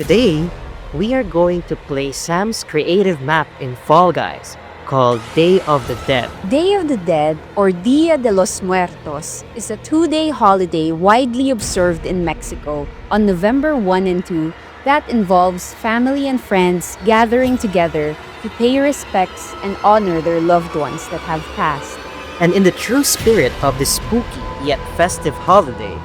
Today, we are going to play Sam's creative map in Fall Guys called Day of the Dead. Day of the Dead, or Dia de los Muertos, is a two-day holiday widely observed in Mexico on November 1 and 2 that involves family and friends gathering together to pay respects and honor their loved ones that have passed. And in the true spirit of this spooky yet festive holiday,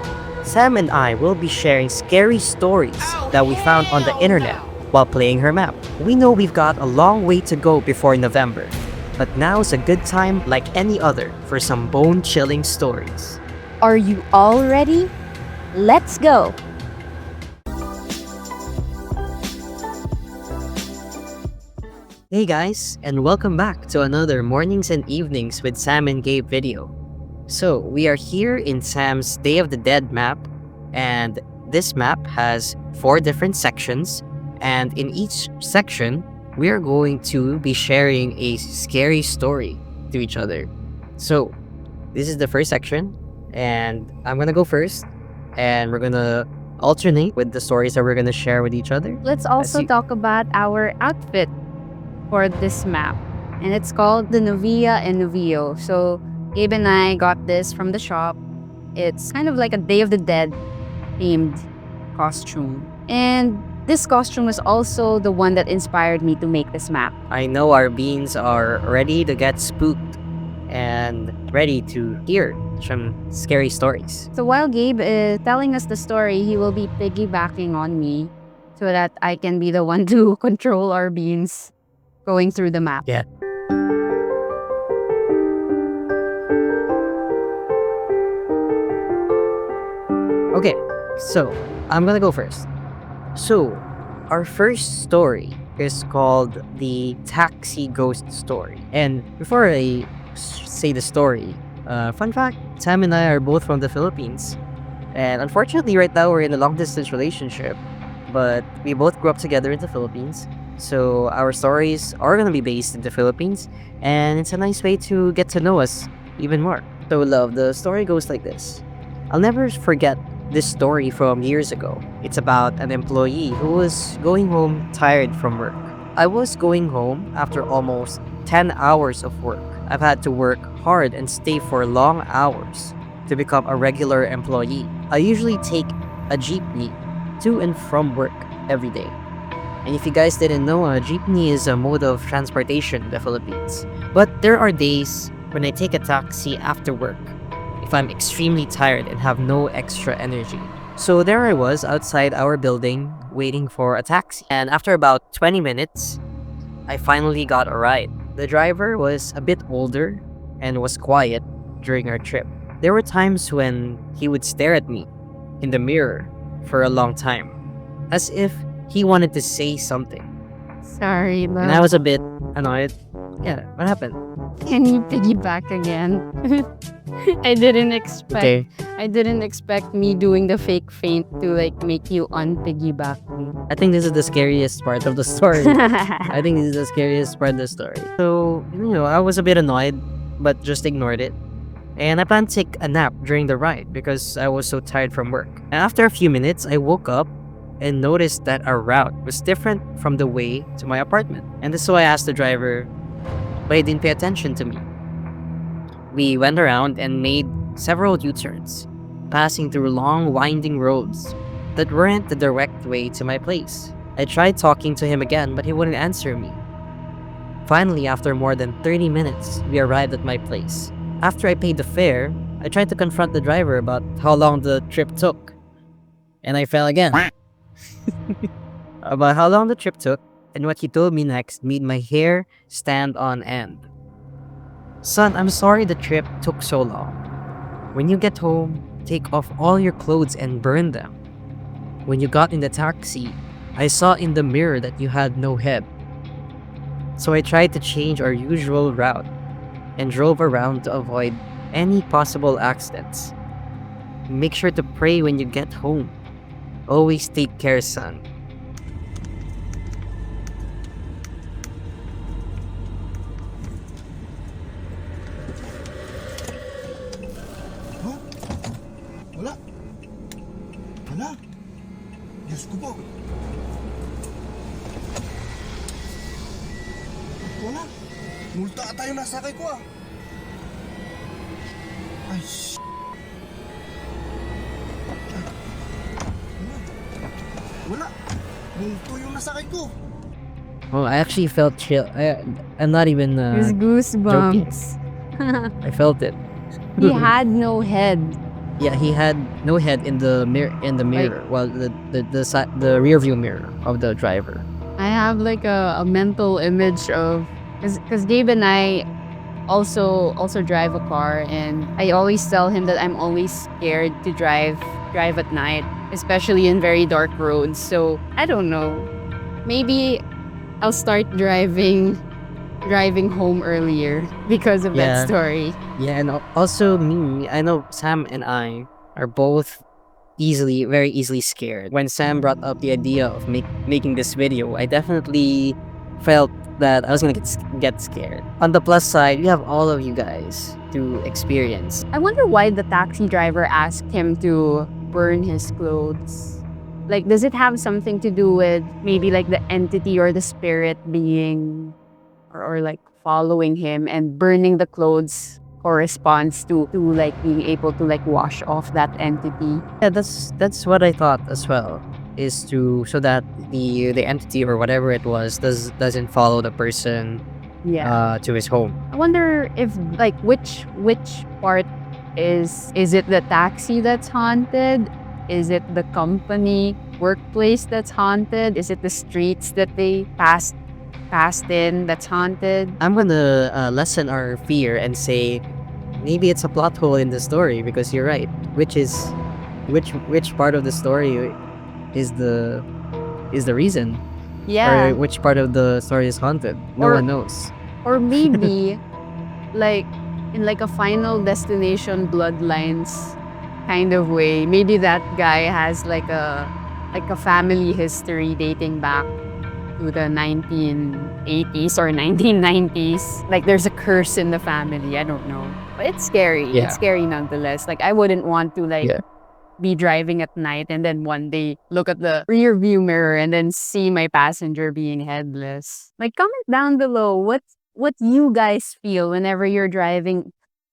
Sam and I will be sharing scary stories that we found on the internet while playing her map. We know we've got a long way to go before November, but now's a good time like any other for some bone-chilling stories. Are you all ready? Let's go! Hey guys, and welcome back to another Mornings and Evenings with Sam and Gabe video. So, we are here in Sam's Day of the Dead map, and this map has 4 different sections, and in each section, we are going to be sharing a scary story to each other. So, this is the first section, and I'm gonna go first, and we're gonna alternate with the stories that we're gonna share with each other. Let's also you- talk about our outfit for this map. And it's called the Novia and Novio. So Gabe and I got this from the shop. It's kind of like a Day of the Dead themed costume. And this costume was also the one that inspired me to make this map. I know our beans are ready to get spooked and ready to hear some scary stories. So while Gabe is telling us the story, he will be piggybacking on me so that I can be the one to control our beans going through the map. Yeah. Okay, so I'm gonna go first. So, our first story is called the Taxi Ghost Story. And before I say the story, fun fact, Sam and I are both from the Philippines. And unfortunately, right now we're in a long distance relationship, but we both grew up together in the Philippines. So, our stories are gonna be based in the Philippines, and it's a nice way to get to know us even more. So, love, the story goes like this. I'll never forget this story from years ago. It's about an employee who was going home tired from work. I was going home after almost 10 hours of work. I've had to work hard and stay for long hours to become a regular employee. I usually take a jeepney to and from work every day. And if you guys didn't know, a jeepney is a mode of transportation in the Philippines. But there are days when I take a taxi after work if I'm extremely tired and have no extra energy. So there I was outside our building waiting for a taxi. And after about 20 minutes, I finally got a ride. The driver was a bit older and was quiet during our trip. There were times when he would stare at me in the mirror for a long time, as if he wanted to say something. Sorry, And I love. was a bit annoyed. Yeah, what happened? Can you piggyback again? I didn't expect Okay. I didn't expect me doing the fake feint to like make you unpiggyback me. I think this is the scariest part of the story. I think this is the scariest part of the story. So, I was a bit annoyed, but just ignored it. And I planned to take a nap during the ride because I was so tired from work. And after a few minutes, I woke up and noticed that our route was different from the way to my apartment. And so I asked the driver, but he didn't pay attention to me. We went around and made several U-turns, passing through long, winding roads that weren't the direct way to my place. I tried talking to him again, but he wouldn't answer me. Finally, after more than 30 minutes, we arrived at my place. After I paid the fare, I tried to confront the driver about how long the trip took. And I fell again. About how long the trip took, and what he told me next made my hair stand on end. Son, I'm sorry the trip took so long. When you get home, take off all your clothes and burn them. When you got in the taxi, I saw in the mirror that you had no head. So I tried to change our usual route and drove around to avoid any possible accidents. Make sure to pray when you get home. Always take care, son. Huh? Wala. Wala. Diyos ko po. Multa ata yung nasakay ko ah. Ay, wala. Multo yung nasakay ko. Oh, I actually felt chill. I'm not even His goosebumps. I felt it. He had no head. Yeah, he had no head in the mirror. Well, the rear view mirror of the driver. I have like a mental image of because Gabe and I also drive a car, and I always tell him that I'm always scared to drive at night, especially in very dark roads. So I don't know. Maybe I'll start driving home earlier because of Yeah. that story. Yeah, and also me. I know Sam and I are both very easily scared. When Sam brought up the idea of making this video, I definitely felt that I was gonna get scared. On the plus side, we have all of you guys to experience. I wonder why the taxi driver asked him to burn his clothes. Like, does it have something to do with maybe like the entity or the spirit being or like following him, and burning the clothes corresponds to like being able to like wash off that entity? Yeah, that's what I thought as well. Is to so that the entity or whatever it was doesn't follow the person Yeah. to his home. I wonder if like which part is it the taxi that's haunted? Is it the company workplace that's haunted? Is it the streets that they passed in that's haunted? I'm gonna lessen our fear and say maybe it's a plot hole in the story, because you're right. Which part of the story is the reason, Yeah. or which part of the story is haunted? No Or- one knows. Or maybe like in like a Final Destination Bloodlines kind of way. Maybe that guy has like a family history dating back to the 1980s or 1990s. Like there's a curse in the family. I don't know. But it's scary. Yeah. It's scary nonetheless. Like I wouldn't want to like Yeah. be driving at night and then one day look at the rear view mirror and then see my passenger being headless. Like comment down below what you guys feel whenever you're driving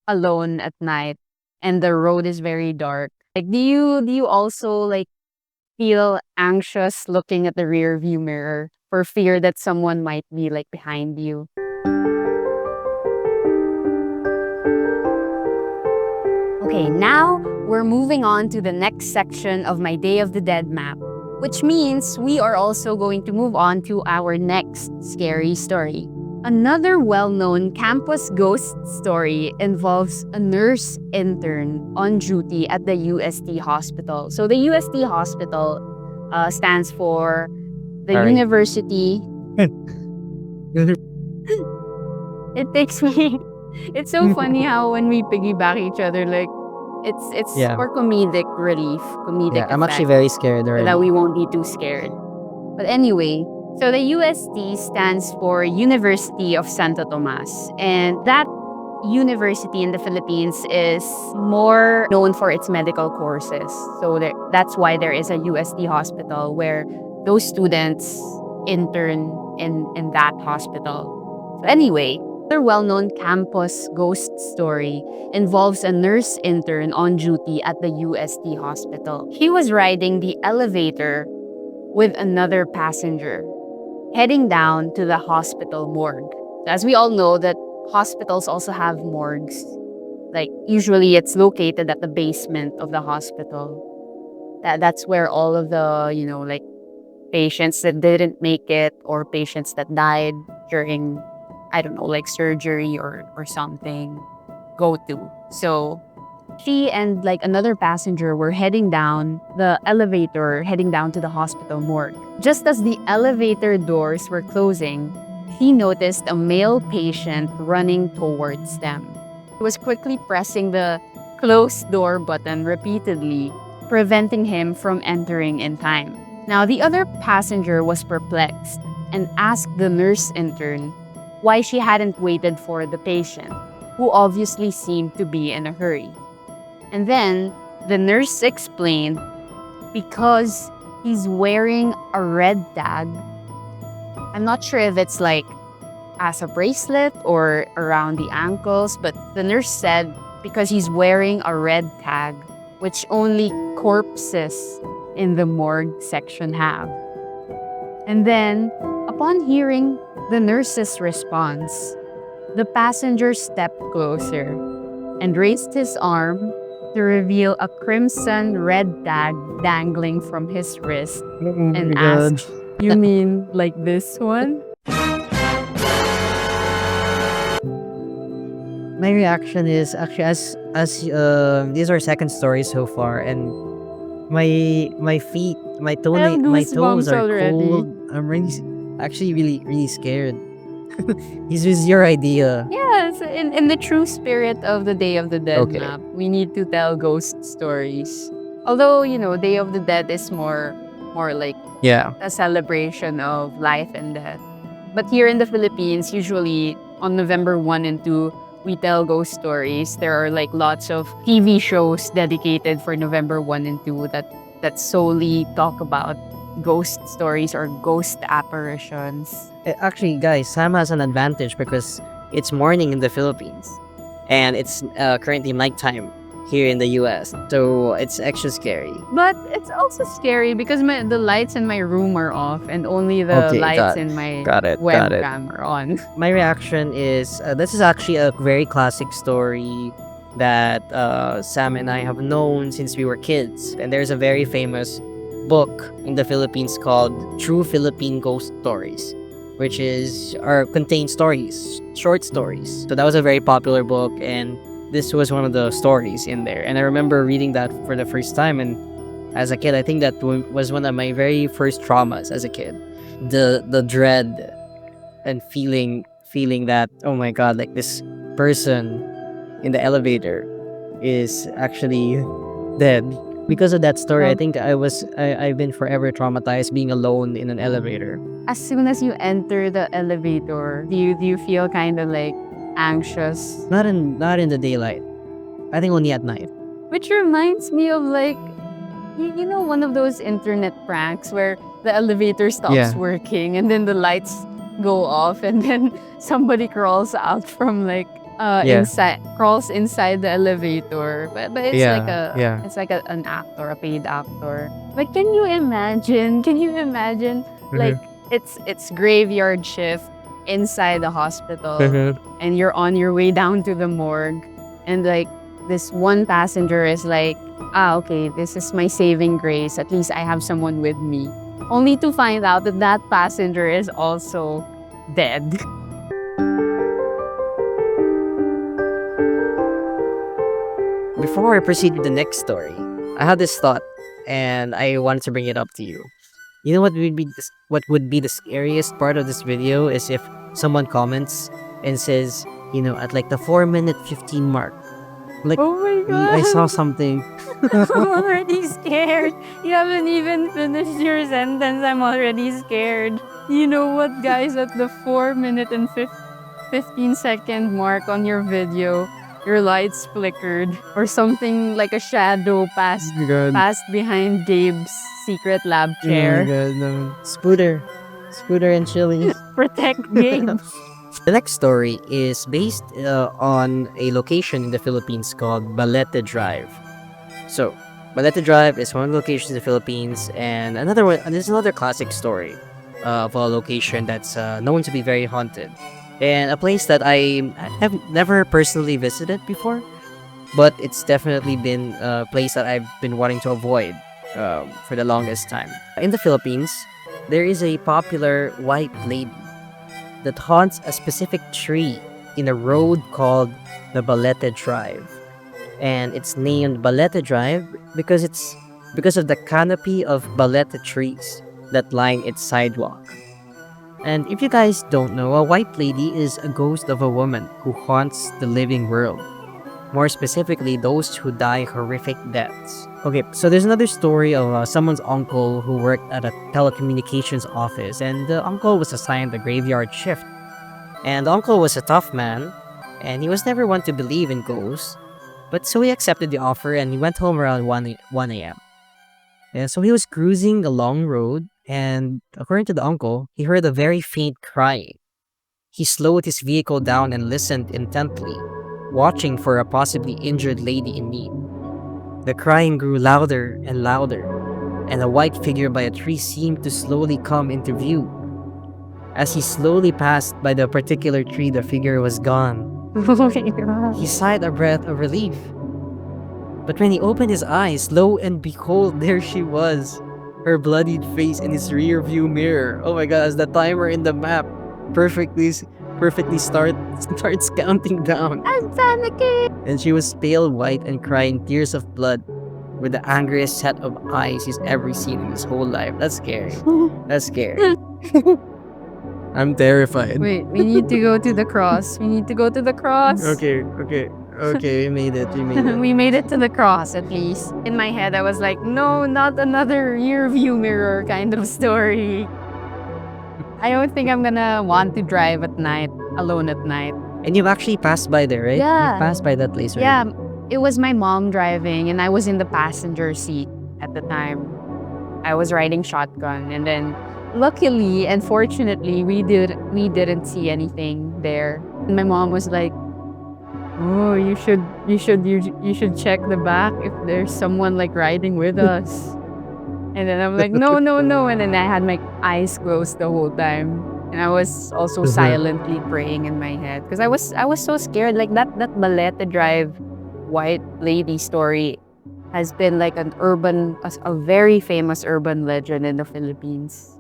alone at night and the road is very dark. Like do you also like feel anxious looking at the rear view mirror for fear that someone might be like behind you? Okay, now we're moving on to the next section of my Day of the Dead map, which means we are also going to move on to our next scary story. Another well-known campus ghost story involves a nurse intern on duty at the UST hospital. So the UST hospital stands for the Alright. University. It takes me. It's so funny how when we piggyback each other, like it's Yeah. for comedic relief, comedic Yeah, I'm actually effect, very scared so already. that we won't be too scared. But anyway, so the UST stands for University of Santo Tomas, and that university in the Philippines is more known for its medical courses. So that's why there is a UST hospital where those students intern in that hospital. So anyway, another well-known campus ghost story involves a nurse intern on duty at the UST hospital. He was riding the elevator with another passenger, heading down to the hospital morgue. As we all know that hospitals also have morgues. Like usually it's located at the basement of the hospital. That's where all of the, like patients that didn't make it or patients that died during, I don't know, like surgery or something go to. So she and like another passenger were heading down the elevator, heading down to the hospital morgue. Just as the elevator doors were closing, she noticed a male patient running towards them. He was quickly pressing the close door button repeatedly, preventing him from entering in time. Now, the other passenger was perplexed and asked the nurse intern why she hadn't waited for the patient, who obviously seemed to be in a hurry. And then the nurse explained because he's wearing a red tag. I'm not sure if it's like as a bracelet or around the ankles, but the nurse said because he's wearing a red tag, which only corpses in the morgue section have. And then, upon hearing the nurse's response, the passenger stepped closer and raised his arm to reveal a crimson red tag dangling from his wrist and asked, "You mean like this one?" My reaction is actually as these are second stories so far, and my feet, I have my toes goosebumps are already. cold. I'm really actually really scared. This was your idea. Yes, in the true spirit of the Day of the Dead Okay. map, we need to tell ghost stories. Although, Day of the Dead is more like Yeah. a celebration of life and death. But here in the Philippines, usually on November 1 and 2, we tell ghost stories. There are like lots of TV shows dedicated for November 1 and 2 that solely talk about ghost stories or ghost apparitions. Actually, guys, Sam has an advantage because it's morning in the Philippines, and it's currently nighttime here in the U.S. So it's extra scary. But it's also scary because the lights in my room are off and only the Okay, lights in my got it. webcam are on. My reaction is this is actually a very classic story that Sam and I have known since we were kids. And there's a very famous book in the Philippines called True Philippine Ghost Stories, which is or contains stories, short stories. So that was a very popular book, and this was one of the stories in there. And I remember reading that for the first time, and as a kid, I think that was one of my very first traumas as a kid. The dread and feeling that, oh my god, like this person in the elevator is actually dead. Because of that story, I Well, think I've been forever traumatized being alone in an elevator. as soon as you enter the elevator, do you feel kind of like anxious? Not in the daylight. I think only at night. Which reminds me of like you know one of those internet pranks where the elevator stops Yeah. working and then the lights go off and then somebody crawls out from like Yeah. inside the elevator. But it's like Yeah. an actor, a paid actor. But can you imagine like it's graveyard shift inside the hospital and you're on your way down to the morgue and like this one passenger is like, okay, this is my saving grace. At least I have someone with me. Only to find out that that passenger is also dead. Before I proceed to the next story, I had this thought, and I wanted to bring it up to you. You know what would be the scariest part of this video is if someone comments and says, at like the 4 minute 15 mark, like Oh my I saw god. something. I'm already scared. You haven't even finished your sentence. I'm already scared. You know what, guys? At the 4 minute and 15-second mark on your video, your lights flickered or something like a shadow passed Oh my god. passed behind Gabe's secret lab chair. god, no. Scooter and Chili. Protect Gabe. The next story is based on a location in the Philippines called Balete Drive. So, Balete Drive is one of the locations in the Philippines, and another one. This is another classic story of a location that's known to be very haunted, and a place that I have never personally visited before, but it's definitely been a place that I've been wanting to avoid for the longest time. In the Philippines, there is a popular white lady that haunts a specific tree in a road called the Balete Drive. And it's named Balete Drive because of the canopy of balete trees that line its sidewalk. And if you guys don't know, a white lady is a ghost of a woman who haunts the living world. More specifically, those who die horrific deaths. Okay, so there's another story of someone's uncle who worked at a telecommunications office, and the uncle was assigned the graveyard shift. And the uncle was a tough man, and he was never one to believe in ghosts, but so he accepted the offer and he went home around 1 a.m. And so he was cruising a long road, and according to the uncle, he heard a very faint crying. He slowed his vehicle down and listened intently, watching for a possibly injured lady in need. The crying grew louder and louder, and a white figure by a tree seemed to slowly come into view. As he slowly passed by the particular tree, the figure was gone. Oh my God. He sighed a breath of relief. But when he opened his eyes, lo and behold, there she was, her bloodied face in his rear view mirror. Oh my god, as the timer in the map perfectly starts counting down. I'm panicking. And she was pale white and crying tears of blood with the angriest set of eyes he's ever seen in his whole life. That's scary. That's scary. I'm terrified. Wait, we need to go to the cross. We need to go to the cross. Okay, we made it. We made it to the cross at least. In my head, I was like, no, not another rear view mirror kind of story. I don't think I'm gonna want to drive at night, alone at night. And you've actually passed by there, right? Yeah. You passed by that place, right? Yeah, it was my mom driving and I was in the passenger seat at the time. I was riding shotgun and then luckily and fortunately we didn't see anything there. And my mom was like, "Oh, you should check the back if there's someone like riding with us." And then I'm like, "No, no, no." And then I had my eyes closed the whole time. And I was also silently praying in my head because I was so scared. Like that Balete Drive white lady story has been like a very famous urban legend in the Philippines.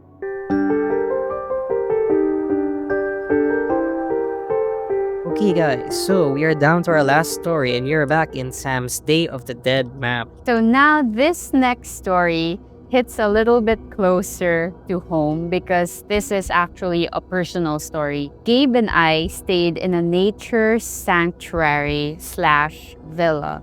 Okay, guys, so we are down to our last story, and you're back in Sam's Day of the Dead map. So now this next story hits a little bit closer to home because this is actually a personal story. Gabe and I stayed in a nature sanctuary / villa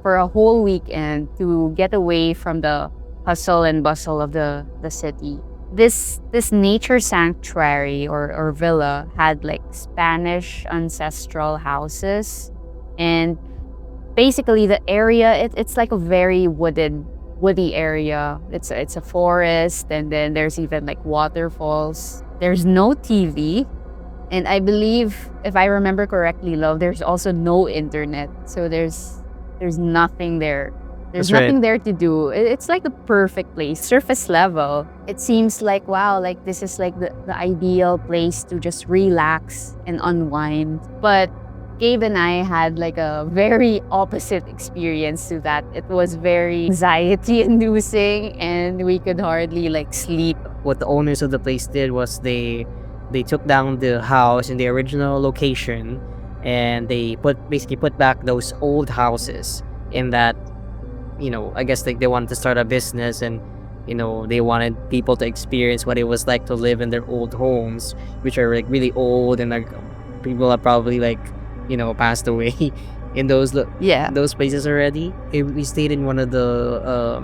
for a whole weekend to get away from the hustle and bustle of the city. This nature sanctuary or villa had like Spanish ancestral houses, and basically the area it's like a very woody area. It's a forest, and then there's even like waterfalls. There's no TV, and I believe if I remember correctly, love, there's also no internet. So there's nothing there. There's That's right. nothing there to do. It's like the perfect place. Surface level. It seems like, wow, like this is like the ideal place to just relax and unwind. But Gabe and I had like a very opposite experience to that. It was very anxiety inducing and we could hardly like sleep. What the owners of the place did was they took down the house in the original location, and they basically put back those old houses in that, I guess like they wanted to start a business, and they wanted people to experience what it was like to live in their old homes, which are like really old, and like people have probably like passed away in those places already. We stayed in one of the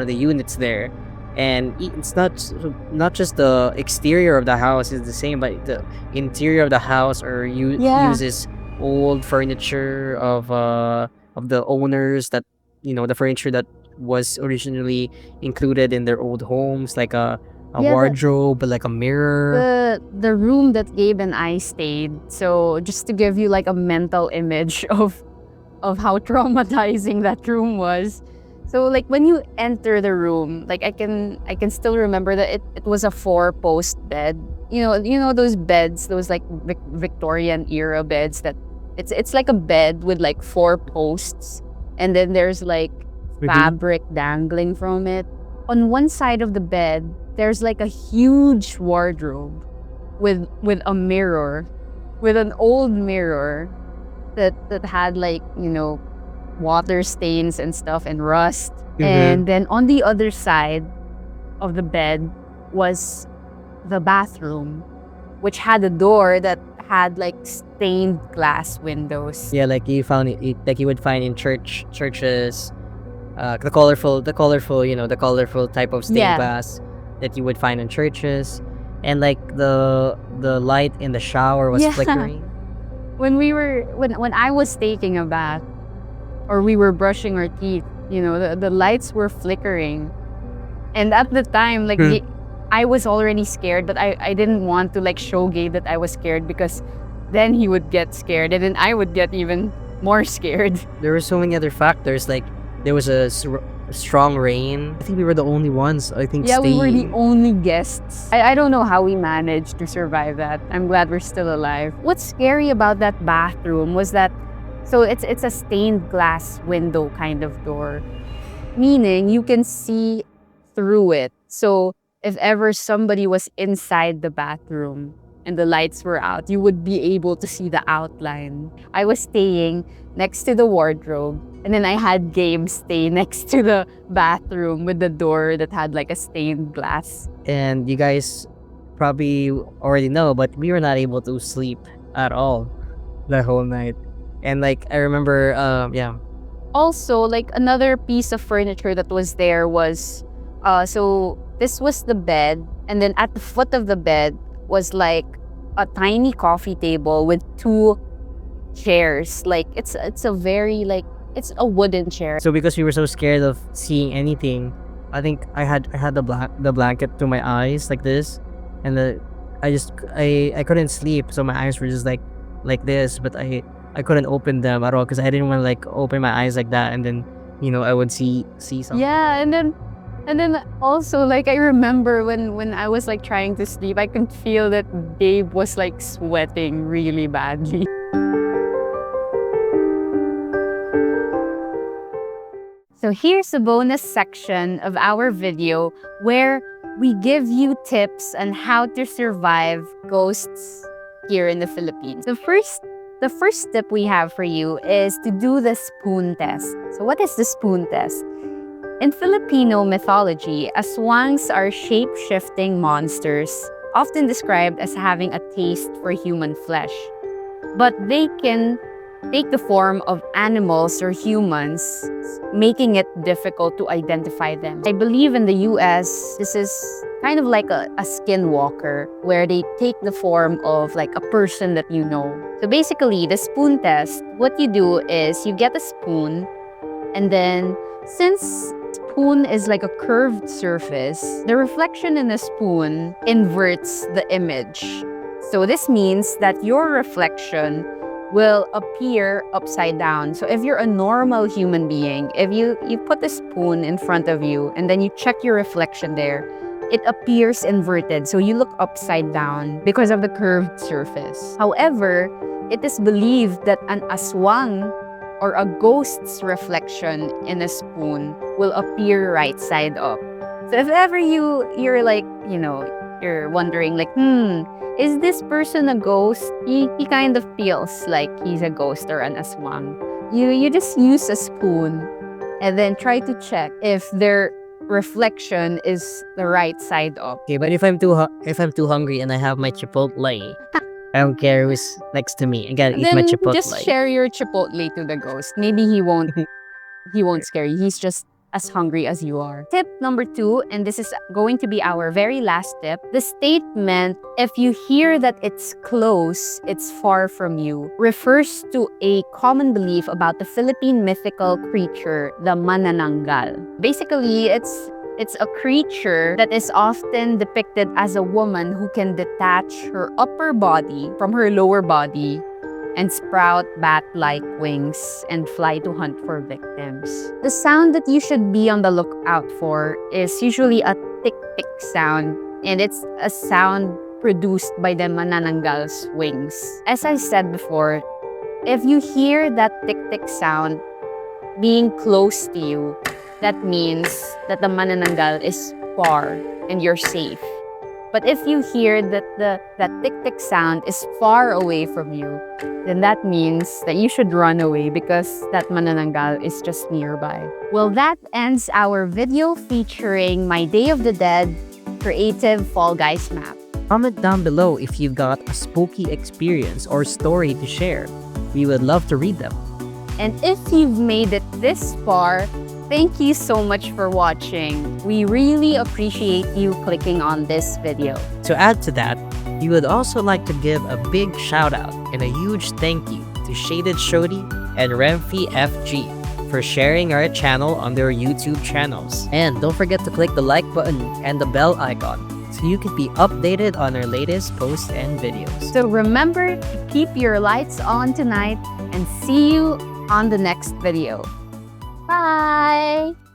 units there, and it's not just the exterior of the house is the same, but the interior of the house uses old furniture of the owners, that the furniture that was originally included in their old homes, like a wardrobe, like a mirror. The room that Gabe and I stayed, so just to give you like a mental image of how traumatizing that room was. So like when you enter the room, like I can still remember that it was a 4-post bed. You know those beds, those like Victorian era beds that it's like a bed with like 4 posts, and then there's like fabric dangling from it. On one side of the bed, there's like a huge wardrobe with a mirror, with an old mirror that had like, water stains and stuff and rust. And then on the other side of the bed was the bathroom, which had a door that had like stained glass windows. Yeah, like you found it, like you would find in churches, the colorful type of stained glass that you would find in churches, and like the light in the shower was flickering. When I was taking a bath, or we were brushing our teeth, the lights were flickering, and at the time, like I was already scared, but I didn't want to like show Gabe that I was scared because then he would get scared and then I would get even more scared. There were so many other factors. Like there was a strong rain. I think we were the only ones. I think. Yeah, we were the staying. only guests. I don't know how we managed to survive that. I'm glad we're still alive. What's scary about that bathroom was that, so it's a stained glass window kind of door, meaning you can see through it. So if ever somebody was inside the bathroom and the lights were out, you would be able to see the outline. I was staying next to the wardrobe, and then I had Gabe stay next to the bathroom with the door that had like a stained glass. And you guys probably already know, but we were not able to sleep at all the whole night. And like I remember, yeah, Also, like another piece of furniture that was there was, so this was the bed, and then at the foot of the bed was like a tiny coffee table with two chairs. Like it's a very like it's a wooden chair. so because we were so scared of seeing anything, I think I had the blanket to my eyes like this, and I couldn't sleep, so my eyes were just like this, but I couldn't open them at all because I didn't want to like open my eyes like that, and then I would see something. Yeah, and then also like I remember when I was like trying to sleep, I could feel that Gabe was like sweating really badly. So here's a bonus section of our video where we give you tips on how to survive ghosts here in the Philippines. The first tip we have for you is to do the spoon test. So what is the spoon test? In Filipino mythology, aswangs are shape-shifting monsters, often described as having a taste for human flesh. But they can take the form of animals or humans, making it difficult to identify them. I believe in the US, this is kind of like a skinwalker, where they take the form of like a person that you know. So basically, the spoon test, what you do is you get a spoon, and then since spoon is like a curved surface, the reflection in the spoon inverts the image. So this means that your reflection will appear upside down. So if you're a normal human being, if you put the spoon in front of you and then you check your reflection there, it appears inverted. So you look upside down because of the curved surface. However, it is believed that an aswang or a ghost's reflection in a spoon will appear right side up. So if ever you're like, you're wondering like, is this person a ghost? He kind of feels like he's a ghost or an aswang. You just use a spoon and then try to check if their reflection is the right side up. Okay, but if I'm too hungry and I have my Chipotle, I don't care who's next to me. I gotta eat my Then Chipotle. just share your Chipotle to the ghost. Maybe he won't scare you. He's just as hungry as you are. Tip number 2, and this is going to be our very last tip. The statement, if you hear that it's close, it's far from you, refers to a common belief about the Philippine mythical creature, the manananggal. Basically, it's a creature that is often depicted as a woman who can detach her upper body from her lower body and sprout bat-like wings and fly to hunt for victims. The sound that you should be on the lookout for is usually a tick-tick sound, and it's a sound produced by the manananggal's wings. As I said before, if you hear that tick-tick sound being close to you, that means that the manananggal is far and you're safe. But if you hear that that tick-tick sound is far away from you, then that means that you should run away because that manananggal is just nearby. Well, that ends our video featuring my Day of the Dead creative Fall Guys map. Comment down below if you've got a spooky experience or story to share. We would love to read them. And if you've made it this far, thank you so much for watching. We really appreciate you clicking on this video. To add to that, we would also like to give a big shout out and a huge thank you to Shaded Shodi and Remfi FG for sharing our channel on their YouTube channels. And don't forget to click the like button and the bell icon so you can be updated on our latest posts and videos. So remember to keep your lights on tonight and see you on the next video. Bye!